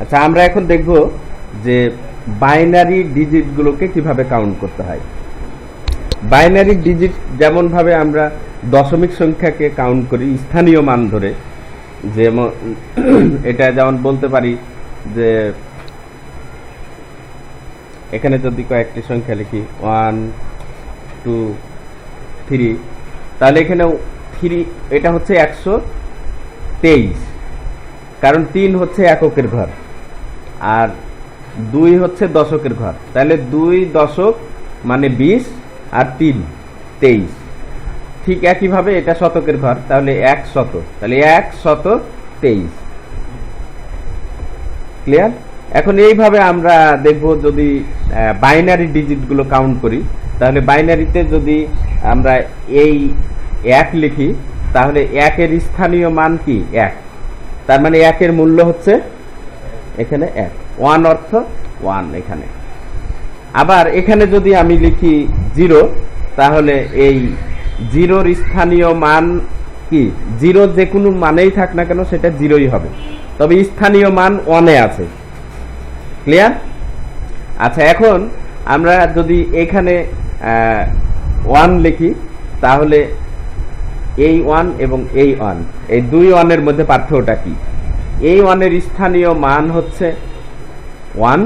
আচ্ছা, আমরা এখন দেখব যে বাইনারি ডিজিটগুলোকে কিভাবে কাউন্ট করতে হয়। বাইনারি ডিজিট যেমনভাবে আমরা দশমিক সংখ্যাকে কাউন্ট করি স্থানীয় মান ধরে, যেমন এটা যেমন বলতে পারি যে এখানে যদি কয়েকটি সংখ্যা লিখি 1 2 3, তাহলে এখানে 3 এটা হচ্ছে 123, কারণ 3 হচ্ছে এককের ঘর আর 2 হচ্ছে দশকের ঘর। তাহলে 2 দশক মানে 20 আর 3 23। ঠিক একইভাবে এটা শতকের ঘর, তাহলে 100, তাহলে 123। ক্লিয়ার? এখন এইভাবে আমরা দেখব যদি বাইনারি ডিজিটগুলো কাউন্ট করি, তাহলে বাইনারিতে যদি আমরা এই 1 লিখি তাহলে 1 এর স্থানীয় মান কি 1, তার মানে 1 এর মূল্য হচ্ছে এখানে 1, 1 অর্থ 1 এখানে। আবার এখানে যদি আমি লিখি 0, তাহলে এই 0-র স্থানীয় মান কি 0, যে কোনো মানেই থাক না কেন সেটা 0ই হবে, তবে স্থানীয় মান 1-এ আছে। ক্লিয়ার? আচ্ছা, এখন আমরা যদি এখানে 1 লিখি তাহলে এই 1 এবং এই 1, এই 2 1-এর মধ্যে পার্থক্যটা কি? এই 1-এর স্থানীয় মান হচ্ছে 1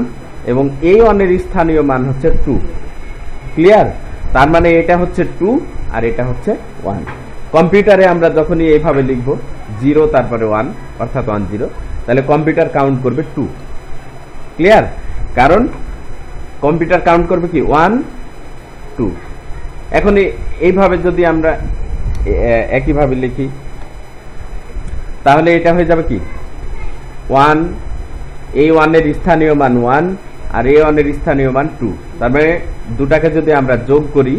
এবং এই 1-এর স্থানীয় মান হচ্ছে 2। ক্লিয়ার? তার মানে এটা হচ্ছে 2 আর এটা হচ্ছে 1। কম্পিউটারে আমরা যখনই এইভাবে লিখব 0 তারপরে 1 অর্থাৎ 1 0, তাহলে কম্পিউটার কাউন্ট করবে 2। ক্লিয়ার? কারণ কম্পিউটার কাউন্ট করবে কি 1 2। এখন এইভাবে যদি আমরা একইভাবে লিখি তাহলে এটা হয়ে যাবে কি 1, এই 1-এর স্থানীয় মান 1 আর এই 1-এর স্থানীয় মান 2। তার মানে দুটাকে যদি আমরা যোগ করি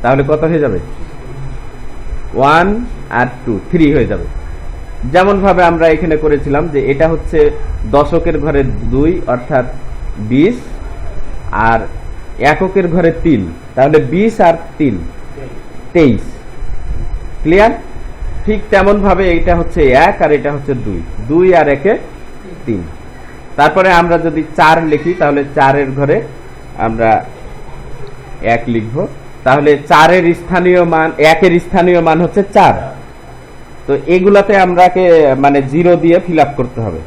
তাহলে কত হয়ে যাবে? 1 আর 2 3 হয়ে যাবে। যেমন ভাবে আমরা এখানে করেছিলাম যে এটা হচ্ছে দশকের ঘরে 2 অর্থাৎ 20 আর এককের ঘরে 3, তাহলে 20 আর 3 23। ক্লিয়ার? ঠিক তেমন ভাবে এটা হচ্ছে 1 আর এটা হচ্ছে 2, 2 আর 1-এ 3। তারপরে আমরা যদি 4 লিখি তাহলে 4-এর ঘরে আমরা 1 লিখব, তাহলে 4-এর স্থানীয় মান 1-এর স্থানীয় মান হচ্ছে 4। তো এগুলাতে আমরাকে মানে 0 দিয়ে ফিল আপ করতে হবে।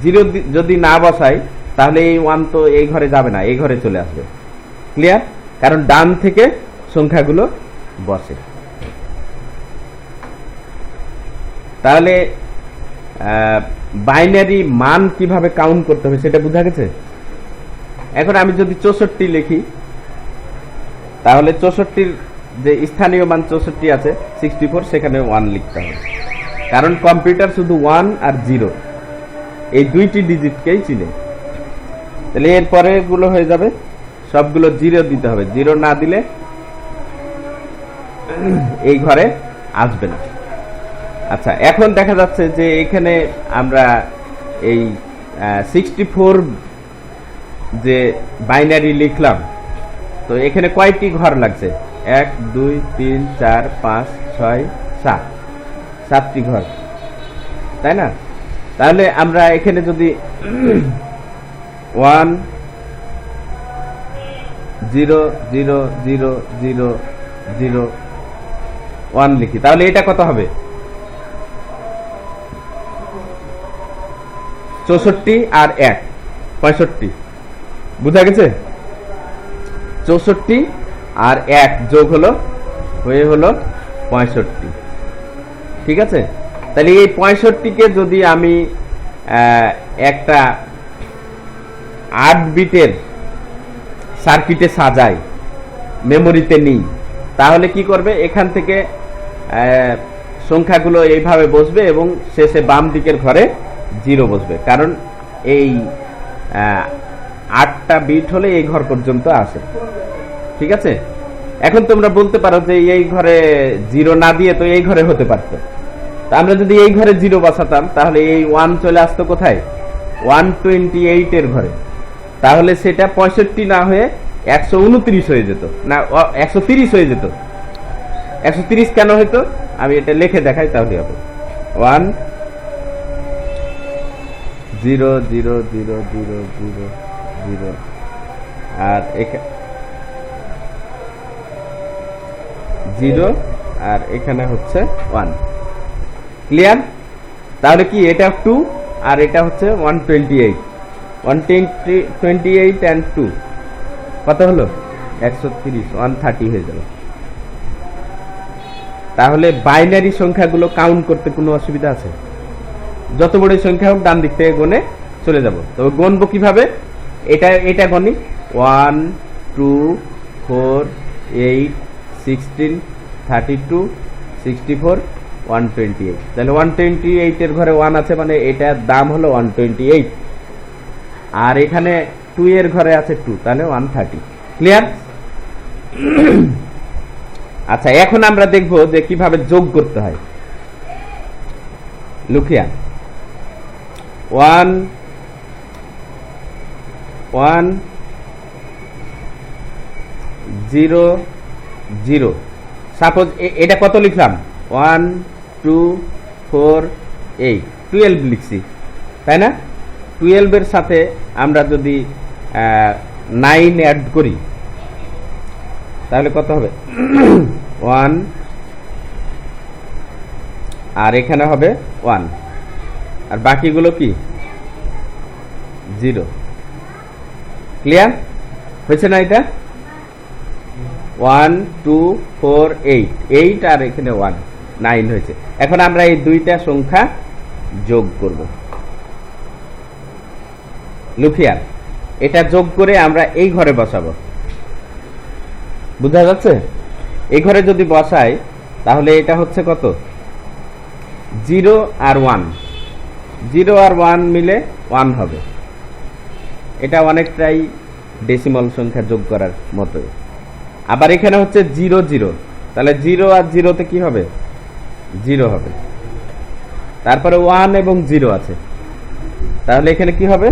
0 যদি না বসাই তাহলে এই 1 তো এই ঘরে যাবে না, এই ঘরে চলে আসবে। ক্লিয়ার? কারণ ডান থেকে সংখ্যাগুলো বসে। তাহলে বাইনারি মান কিভাবে কাউন্ট করতে হবে সেটা বোঝা গেছে। এখন আমি যদি 64 লিখি তাহলে 64-র যে স্থানীয় মান 64 আছে 64, সেখানে 1 লিখতে হবে, কারণ কম্পিউটার শুধু 1 আর 0 এই দুইটি ডিজিটকেই চিনে। তাহলে এরপরে গুলো হয়ে যাবে সবগুলো 0 দিতে হবে, 0 না দিলে এই ঘরে আসবে না। আচ্ছা, এখন দেখা যাচ্ছে যে এখানে আমরা এই 64 যে বাইনারি লিখলাম, তো এখানে কয়টি ঘর লাগছে? 1 2 3 4 5 6 7, 7টি ঘর, তাই না? তাহলে আমরা এখানে যদি 1 0 0 0 0 0 1 লিখি তাহলে এটা কত হবে? 64 আর 1 65। বুঝা গেছে? 64 আর 1 যোগ হলো 65। ঠিক আছে? তাহলে এই 65কে যদি আমি একটা 8 বিটের সার্কিটে সাজাই, মেমোরিতে নিই, তাহলে কি করবে? এখান থেকে সংখ্যাগুলো এইভাবে বসবে এবং শেষে বাম দিকের ঘরে 0 বসবে, কারণ এই 8টা বিট হলে এই ঘর পর্যন্ত আসে। ঠিক আছে? এখন তোমরা বলতে পারো যে এই ঘরে 0 না দিয়ে তো এই ঘরে হতে পারতো। তা আমরা যদি এই ঘরে 0 বসাতাম তাহলে এই 1 চলে আসতো কোথায়? 128-এর ঘরে। তাহলে সেটা 65 না হয়ে 129 হয়ে যেত, না 130 হয়ে যেত। 130 কেন হইতো আমি এটা লিখে দেখাই তাহলে হবে। 1 zero zero zero zero zero zero, আর জিরো, আর এখানে হচ্ছে 1। ক্লিয়ার? তাহলে কি এটা 2 আর এটা হচ্ছে 128। 128 and 2 কত হলো? 130, 130 হয়ে গেল। তাহলে বাইনারি সংখ্যাগুলো কাউন্ট করতে কোনো অসুবিধা আছে? যত বড় সংখ্যা হোক ডান দিক থেকে গণে চলে যাব। তবে গণবো কিভাবে? এটা গণি 1 2 4 8 16 32 64 128। তাহলে 128 এর ঘরে 1 আছে, মানে এটার দাম হলো 128। আর এখানে 2 এর ঘরে আছে 2, তাহলে 130। ক্লিয়ার? আচ্ছা, এখন আমরা দেখব যে কিভাবে যোগ করতে হয়। লুকিয়া 1 1 0 0। সাপোজ এটা কত লিখলাম? 1 2 4 8, 12 লিখছি, তাই না? 12 এর সাথে আমরা যদি 9 অ্যাড করি তাহলে কত হবে? 1, আর এখানে হবে 1, আর বাকিগুলো কি? 0। ক্লিয়ার হয়েছে না? এটা 1 2 4 8, 8 আর এখানে 1, 9 হয়েছে। এখন আমরা এই দুইটা সংখ্যা যোগ করব। লুকিয়ার এটা যোগ করে আমরা এই ঘরে বসাবো। বুঝা যাচ্ছে? এই ঘরে যদি বসাই তাহলে এটা হচ্ছে কত? 0 আর 1, 0 আর 1 মিলে 1 হবে। এটা অনেকটাই ডেসিমাল সংখ্যা যোগ করার মতো। আবার এখানে হচ্ছে 0 0, তাহলে 0 আর 0তে কি হবে? 0 হবে। তারপরে 1 এবং 0 আছে, তাহলে এখানে কি হবে?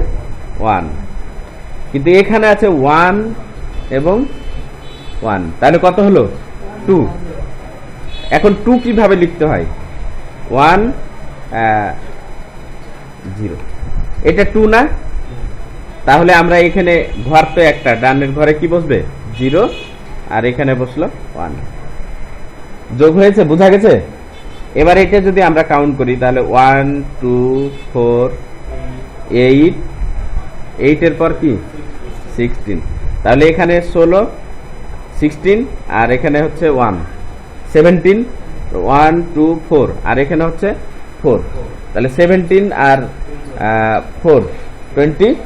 1। কিন্তু এখানে আছে 1 এবং 1, তাহলে কত হলো? 2। এখন 2 কিভাবে লিখতে হয়? 1 0, এটা 2 না? তাহলে আমরা এখানে ঘর তো একটা, ডানের ঘরে কি বসবে? 0, আর এখানে বসলো 1। যোগ হয়েছে? বোঝা গেছে? এবার এটা যদি আমরা কাউন্ট করি তাহলে 1 2 4 8, 8 এর পর কি? 16, তাহলে এখানে 16 16, আর এখানে হচ্ছে 1 17, 1 2 4, আর এখানে হচ্ছে 4, তাহলে 17 আর 4 21,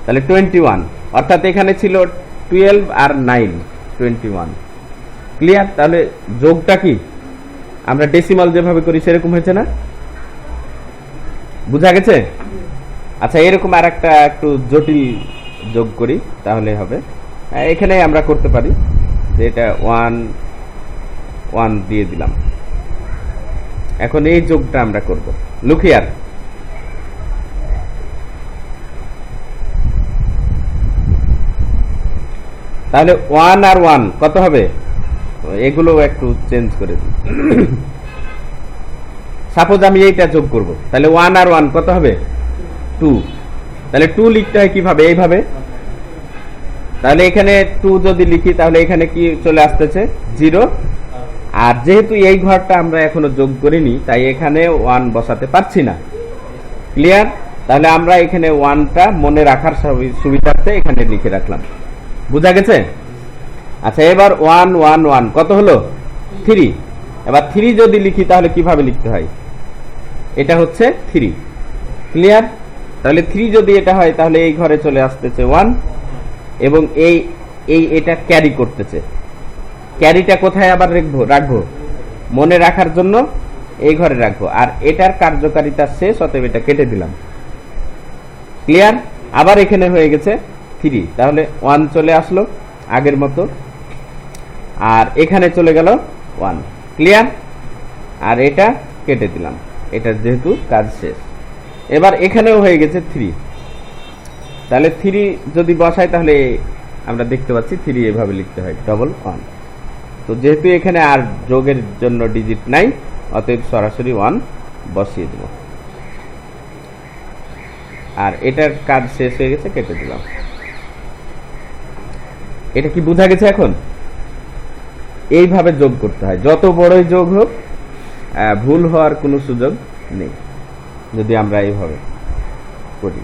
তাহলে 21, অর্থাৎ এখানে ছিল 12 আর 9 21। ক্লিয়ার? তাহলে যোগটা কি আমরা ডেসিমাল যেভাবে করি সেরকম হয়েছে না? বুঝা গেছে? আচ্ছা, এরকম আর একটা একটু জটিল যোগ করি তাহলে হবে। এখানে আমরা করতে পারি যে এটা 1 1 দিয়ে দিলাম। এখন এই যোগটা আমরা করব। লুক হিয়ার, তাহলে 1 আর 1 কত হবে? এগুলো একটু চেঞ্জ করে দিই। সাপোজ আমি এইটা যোগ করব, তাহলে 1 আর 1 কত হবে? 2। তাহলে 2 লিখতে হয় কিভাবে? এইভাবে। তাহলে এখানে 2 যদি লিখি তাহলে এখানে কি চলে আসতেছে? 0। আর যেহেতু এই ঘরটা আমরা এখনো যোগ করিনি তাই এখানে 1 বসাতে পারছি না। ক্লিয়ার? তাহলে আমরা এখানে 1টা মনে রাখার সুবিধার্থে এখানে লিখে রাখলাম। বুঝা গেছে? আচ্ছা, এবার 1 1 1 কত হলো? 3। এবার 3 যদি লিখি তাহলে কিভাবে লিখতে হয়? এটা হচ্ছে 3। ক্লিয়ার? তাহলে 3 যদি এটা হয় তাহলে এই ঘরে চলে আসতেছে 1, এবং এটা ক্যারি করতেছে। ক্যারিটা কোথায় আবার রাখবো? মনে রাখার জন্য এই ঘরে রাখবো, আর এটার কার্যকারিতা শেষ, অতএব এটা কেটে দিলাম। ক্লিয়ার? আবার এখানে হয়ে গেছে 3, তাহলে 1 চলে আসলো আগের মতো, আর এখানে চলে গেল 1। ক্লিয়ার? আর এটা কেটে দিলাম, এটা যেহেতু কাজ শেষ। এবার এখানেও হয়ে গেছে 3, তাহলে 3 যদি বসাই তাহলে আমরা দেখতে পাচ্ছি 3 এভাবে লিখতে হয়, ডবল 1। তো যেহেতু এখানে আর যোগের জন্য ডিজিট নাই, অতএব সরাসরি 1 বসিয়ে দেব। আর এটার কাজ শেষ হয়ে গেছে, কেটে দিলাম। এটা কি বোঝা গেছে? এখন এইভাবে যোগ করতে হয়, যত বড়ই যোগ হোক ভুল হওয়ার কোনো সুযোগ নেই যদি আমরা এইভাবে করি।